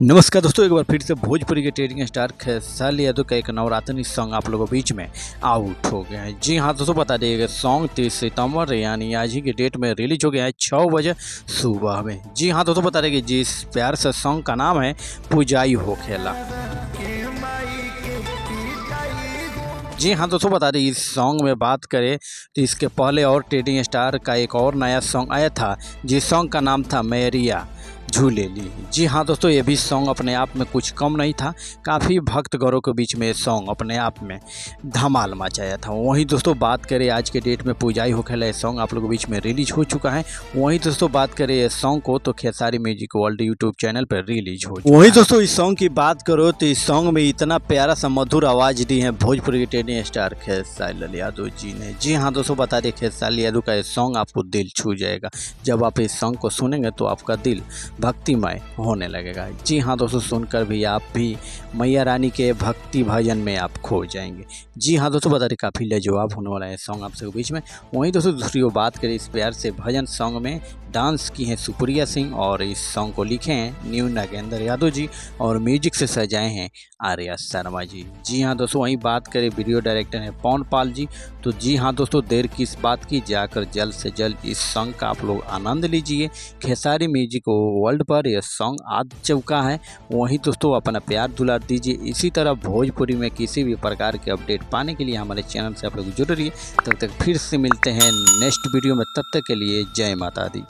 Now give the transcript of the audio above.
नमस्कार दोस्तों, एक बार फिर से भोजपुरी के ट्रेडिंग स्टार खेसारी यादव का एक नवरात्रि सॉन्ग आप लोगों के बीच में आउट हो गया है। जी हाँ दोस्तों, बता दिए सॉन्ग 30 सितंबर यानी आज ही के डेट में रिलीज हो गया है 6 बजे सुबह में। जी हाँ दोस्तों, बता दें कि जिस प्यार से सॉन्ग का नाम है पुजाई हो खेला। जी हाँ दोस्तों, बता दें इस सॉन्ग में बात करें तो इसके पहले और ट्रेडिंग स्टार का एक और नया सॉन्ग आया था जिस सॉन्ग का नाम था मैरिया झूले ली। जी हाँ दोस्तों, ये भी सॉन्ग अपने आप में कुछ कम नहीं था। काफ़ी भक्तगणों के बीच में ये सॉन्ग अपने आप में धमाल मचाया था। वहीं दोस्तों बात करें आज के डेट में पुजाई हो खेला, ये सॉन्ग आप लोगों के बीच में रिलीज हो चुका है। वहीं दोस्तों बात करें ये सॉन्ग को तो Khesari music world YouTube channel पर रिलीज हो चुका है। वहीं दोस्तों इस सॉन्ग की बात करो तो इस सॉन्ग में इतना प्यारा सा मधुर आवाज़ दी है भोजपुरी के ट्रेंडिंग स्टार खेसारी यादव जी ने। जी हाँ दोस्तों, बता दें खेसारी यादव का ये सॉन्ग आपको दिल छू जाएगा। जब आप इस सॉन्ग को सुनेंगे तो आपका दिल भक्तिमय होने लगेगा। जी हाँ दोस्तों, सुनकर भी आप भी मैया रानी के भक्ति भजन में आप खो जाएंगे। जी हाँ दोस्तों, बता दें काफ़ी लाजवाब होने वाला है सॉन्ग आप सबके बीच में। वहीं दोस्तों दूसरी वो बात करें इस प्यार से भजन सॉन्ग में डांस की हैं सुप्रिया सिंह और इस सॉन्ग को लिखे हैं न्यू नागेंद्र यादव जी और म्यूजिक से सजाए हैं आर्या शर्मा जी। जी हाँ दोस्तों, वहीं बात करें वीडियो डायरेक्टर हैं पवन पाल जी। तो जी हाँ दोस्तों, देर किस बात की, जाकर जल्द से जल्द इस सॉन्ग का आप लोग आनंद लीजिए। खेसारी म्यूजिक वर्ल्ड पर यह सॉन्ग आ चुका है। वहीं दोस्तों अपना प्यार दुलार दीजिए। इसी तरह भोजपुरी में किसी भी प्रकार के अपडेट पाने के लिए हमारे चैनल से आप लोग जुड़ रहिए। तब तक फिर से मिलते हैं नेक्स्ट वीडियो में, तब तक के लिए जय माता दी।